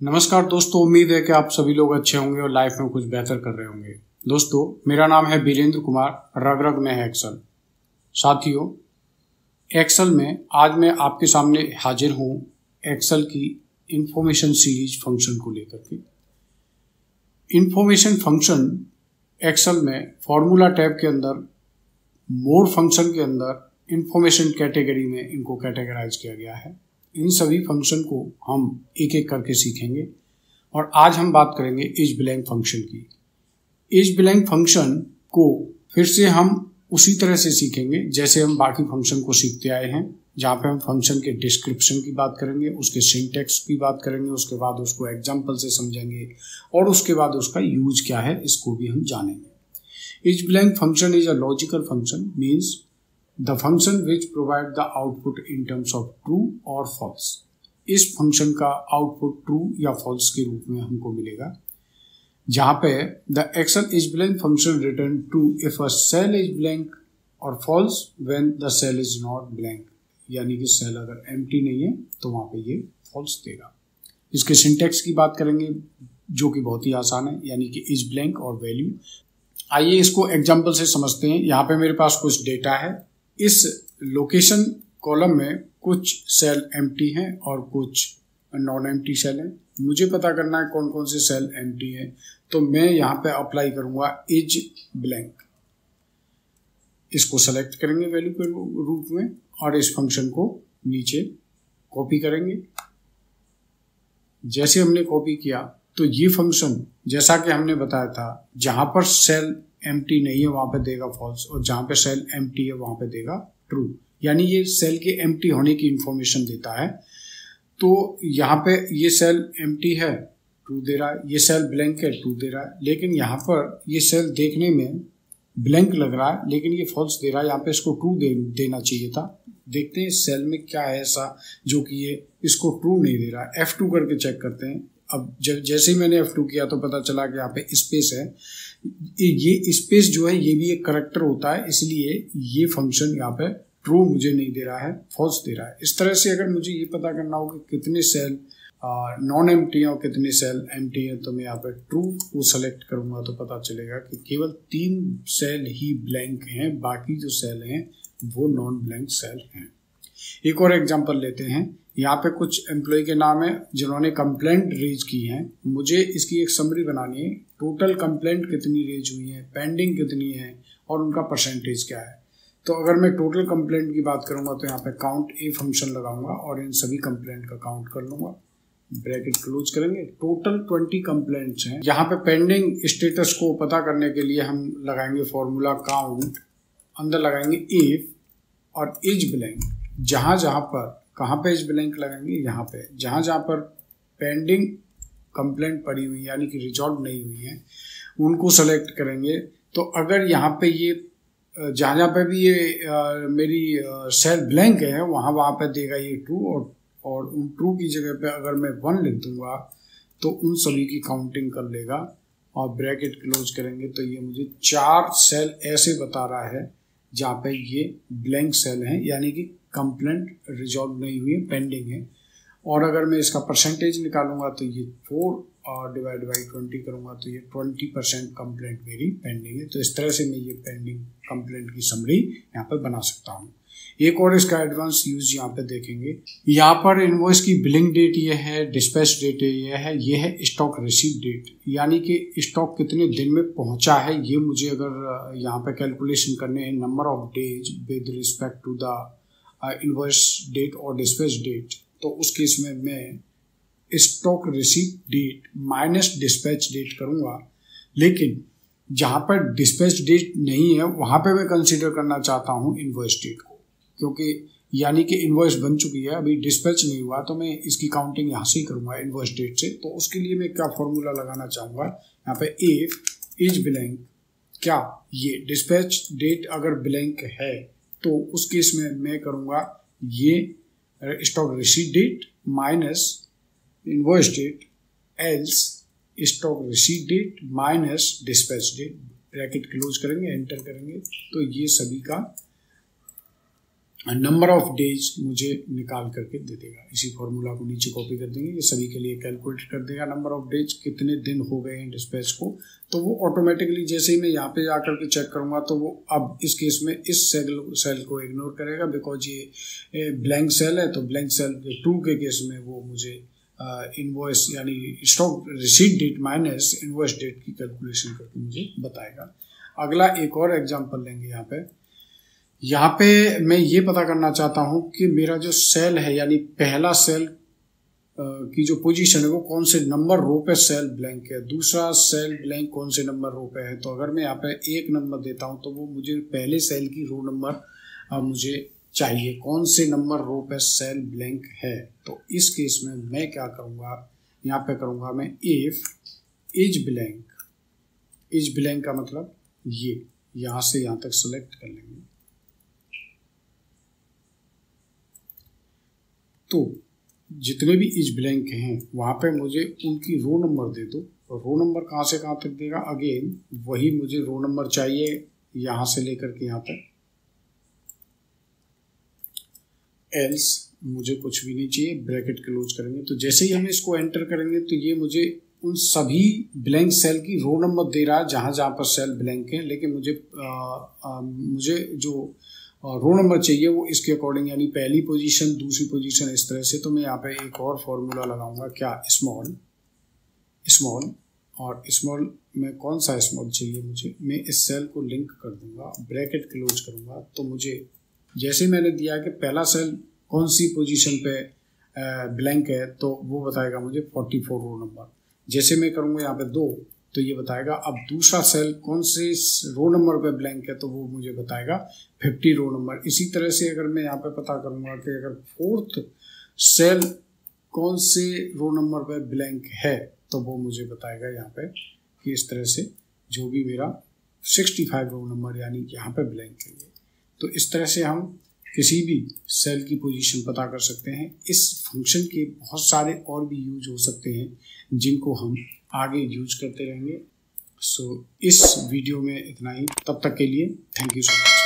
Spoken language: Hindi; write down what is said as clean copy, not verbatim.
नमस्कार दोस्तों, उम्मीद है कि आप सभी लोग अच्छे होंगे और लाइफ में कुछ बेहतर कर रहे होंगे। दोस्तों, मेरा नाम है वीरेंद्र कुमार, रग रग में है एक्सेल। साथियों, एक्सेल में आज मैं आपके सामने हाजिर हूँ एक्सेल की इंफॉर्मेशन सीरीज फंक्शन को लेकर के। इंफॉर्मेशन फंक्शन एक्सेल में फॉर्मूला टैब के अंदर मोर फंक्शन के अंदर इंफॉर्मेशन कैटेगरी में इनको कैटेगराइज किया गया है। इन सभी फंक्शन को हम एक एक करके सीखेंगे और आज हम बात करेंगे इज ब्लैंक फंक्शन की। इज ब्लैंक फंक्शन को फिर से हम उसी तरह से सीखेंगे जैसे हम बाकी फंक्शन को सीखते आए हैं, जहाँ पे हम फंक्शन के डिस्क्रिप्शन की बात करेंगे, उसके सिंटैक्स की बात करेंगे, उसके बाद उसको एग्जाम्पल से समझेंगे और उसके बाद उसका यूज क्या है इसको भी हम जानेंगे। Is blank function is a logical function, means the function which provide the output in terms of true or false। इस फंक्शन का आउटपुट ट्रू या फॉल्स के रूप में हमको मिलेगा, जहां पे the excel is blank function return true if a cell is blank और false when the cell is not blank, यानी कि सेल अगर empty नहीं है तो वहां पे ये false देगा। इसके सिंटैक्स की बात करेंगे जो कि बहुत ही आसान है, यानी कि is blank और वैल्यू। आइए इसको एग्जाम्पल से समझते हैं। यहाँ पे मेरे पास कुछ डेटा है। इस लोकेशन कॉलम में कुछ सेल एम्प्टी हैं और कुछ नॉन एम्प्टी सेल हैं। मुझे पता करना है कौन कौन से सेल एम्प्टी हैं, तो मैं यहाँ पे अप्लाई करूँगा इज ब्लैंक। इसको सेलेक्ट करेंगे वैल्यू के रूप में और इस फंक्शन को नीचे कॉपी करेंगे। जैसे हमने कॉपी किया तो ये फंक्शन, जैसा कि हमने बताया था, जहाँ पर सेल एम्प्टी नहीं है वहां पे देगा फॉल्स और जहां पे सेल एम्प्टी है वहां पे देगा ट्रू, यानी ये सेल के एम्प्टी होने की इंफॉर्मेशन देता है। तो यहाँ पे ये सेल एम्प्टी है, ट्रू दे रहा है, ये सेल ब्लैंक है, ट्रू दे रहा है। लेकिन यहाँ पर ये सेल देखने में ब्लैंक लग रहा है लेकिन ये फॉल्स दे रहा है, यहाँ पे इसको ट्रू देना चाहिए था। देखते हैं इस सेल में क्या है ऐसा जो कि ये इसको ट्रू नहीं दे रहा है। F2 करके चेक करते हैं। अब जैसे ही मैंने F2 किया तो पता चला कि यहाँ पे स्पेस है। ये स्पेस जो है ये भी एक करैक्टर होता है, इसलिए ये फंक्शन यहाँ पे ट्रू मुझे नहीं दे रहा है, फॉल्स दे रहा है। इस तरह से अगर मुझे ये पता करना हो कि कितने सेल नॉन एम्प्टी हैं और कितने सेल एम्प्टी हैं, तो मैं यहाँ पे ट्रू को सेलेक्ट करूंगा तो पता चलेगा कि केवल 3 सेल ही ब्लैंक हैं, बाकी जो सेल हैं वो नॉन ब्लैंक सेल हैं। एक और एग्जांपल लेते हैं। यहाँ पे कुछ एम्प्लॉय के नाम है जिन्होंने कंप्लेंट रेज की है। मुझे इसकी एक समरी बनानी है। टोटल कंप्लेंट कितनी रेज हुई है, पेंडिंग कितनी है और उनका परसेंटेज क्या है। तो अगर मैं टोटल कंप्लेंट की बात करूंगा तो यहाँ पे काउंट ए फंक्शन लगाऊंगा और इन सभी कंप्लेंट का काउंट कर लूंगा। ब्रैकेट क्लोज करेंगे। टोटल 20 कंप्लेंट्स हैं। यहाँ पे पेंडिंग स्टेटस को पता करने के लिए हम लगाएंगे फॉर्मूला काउंट, अंदर लगाएंगे इफ और इज ब्लैंक। जहां जहां पर, कहाँ पे इज ब्लैंक लगाएंगे, यहाँ पे जहां जहां पर पेंडिंग कंप्लेंट पड़ी हुई यानी कि रिजॉल्व नहीं हुई है उनको सेलेक्ट करेंगे। तो अगर यहाँ पे ये जहाँ जहाँ पे भी ये मेरी सेल ब्लैंक है वहाँ पे देगा ये ट्रू और उन ट्रू की जगह पे अगर मैं 1 लिख दूंगा तो उन सभी की काउंटिंग कर लेगा और ब्रैकेट क्लोज करेंगे तो ये मुझे 4 सेल ऐसे बता रहा है जहाँ पे ये ब्लैंक सेल हैं, यानी कि कंप्लेंट रिजॉल्व नहीं हुई है, पेंडिंग है। और अगर मैं इसका परसेंटेज निकालूंगा तो ये 4 डिवाइड बाई 20 करूंगा तो ये 20% कंप्लेंट मेरी पेंडिंग है। तो इस तरह से मैं ये पेंडिंग कंप्लेंट की समरी यहाँ पे बना सकता हूँ। एक और इसका एडवांस यूज यहाँ पे देखेंगे। यहाँ पर इनवॉइस की बिलिंग डेट ये है, डिस्पैच डेट ये है स्टॉक रिसीव डेट, यानी कि स्टॉक कितने दिन में पहुंचा है ये मुझे अगर यहाँ पे कैलकुलेशन करने हैं number of days with respect to the invoice date और डिस्पैच डेट, तो उस केस में मैं stock receive date minus dispatch date करूंगा। लेकिन जहां पर डिस्पैच डेट नहीं है वहां पे मैं कंसीडर करना चाहता हूं इनवॉइस डेट को, क्योंकि यानी कि इनवॉइस बन चुकी है, अभी डिस्पैच नहीं हुआ, तो मैं इसकी काउंटिंग यहाँ से ही करूंगा इनवॉइस डेट से। तो उसके लिए मैं क्या फॉर्मूला लगाना चाहूँगा यहाँ पे, इफ इज ब्लैंक, क्या ये डिस्पैच डेट अगर ब्लैंक है तो उस केस में मैं करूँगा ये stock receipt date minus invoice date, else stock receipt date minus dispatch date. Bracket close करेंगे, एंटर करेंगे तो ये सभी का नंबर ऑफ डेज मुझे निकाल करके दे देगा। इसी फॉर्मूला को नीचे कॉपी कर देंगे, ये सभी के लिए कैलकुलेट कर देगा नंबर ऑफ डेज, कितने दिन हो गए हैं डिस्पैच को। तो वो ऑटोमेटिकली जैसे ही मैं यहाँ पे आकर के चेक करूँगा तो वो अब इस केस में इस सेल को इग्नोर करेगा, बिकॉज ये ब्लैंक सेल है। तो ब्लैंक सेल ट्रू के केस में वो मुझे इनवॉइस यानी stock receipt date minus invoice date की कैलकुलेशन करके मुझे बताएगा। अगला एक और एग्जांपल लेंगे। यहाँ पे मैं ये पता करना चाहता हूँ कि मेरा जो सेल है यानी पहला सेल की जो पोजीशन है वो कौन से नंबर रो पे सेल ब्लैंक है, दूसरा सेल ब्लैंक कौन से नंबर रो पे है। तो अगर मैं यहाँ पे 1 नंबर देता हूँ तो वो मुझे पहले सेल की रो नंबर मुझे चाहिए, कौन से नंबर रो पे सेल ब्लैंक है। तो इस केस में मैं क्या करूँगा, यहाँ पे करूँगा मैं if is blank. Is blank का मतलब ये यहाँ से यहाँ तक सेलेक्ट कर लेंगे। तो जितने भी इज ब्लैंक हैं वहाँ पे मुझे उनकी रो नंबर दे दो। रो नंबर कहाँ से कहाँ तक देगा, अगेन वही मुझे रो नंबर चाहिए यहाँ से लेकर के यहाँ तक, एल्स मुझे कुछ भी नहीं चाहिए, ब्रैकेट क्लोज करेंगे। तो जैसे ही हम इसको एंटर करेंगे तो ये मुझे उन सभी ब्लैंक सेल की रो नंबर दे रहा है जहाँ जहाँ पर सेल ब्लैंक है, लेकिन मुझे जो रो नंबर चाहिए वो इसके अकॉर्डिंग, यानी पहली पोजीशन दूसरी पोजीशन इस तरह से। तो मैं यहाँ पे एक और फॉर्मूला लगाऊंगा, क्या, स्मॉल। और स्मॉल में कौन सा स्मॉल चाहिए मुझे, मैं इस सेल को लिंक कर दूंगा, ब्रैकेट क्लोज करूंगा। तो मुझे जैसे मैंने दिया कि पहला सेल कौन सी पोजीशन पे ब्लैंक है तो वो बताएगा मुझे 44 रो नंबर। जैसे मैं करूँगा यहाँ पे 2 तो ये बताएगा अब दूसरा सेल कौन से रो नंबर पे ब्लैंक है तो वो मुझे बताएगा 50 रो नंबर। इसी तरह से अगर मैं यहाँ पे पता करूँगा कि अगर 4th सेल कौन से रो नंबर पे ब्लैंक है तो वो मुझे बताएगा यहाँ पे कि इस तरह से जो भी मेरा 65 रो नंबर यानी यहाँ पे ब्लैंक है। तो इस तरह से हम किसी भी सेल की पोजीशन पता कर सकते हैं। इस फंक्शन के बहुत सारे और भी यूज हो सकते हैं जिनको हम आगे यूज करते रहेंगे। सो इस वीडियो में इतना ही, तब तक के लिए थैंक यू सो मच।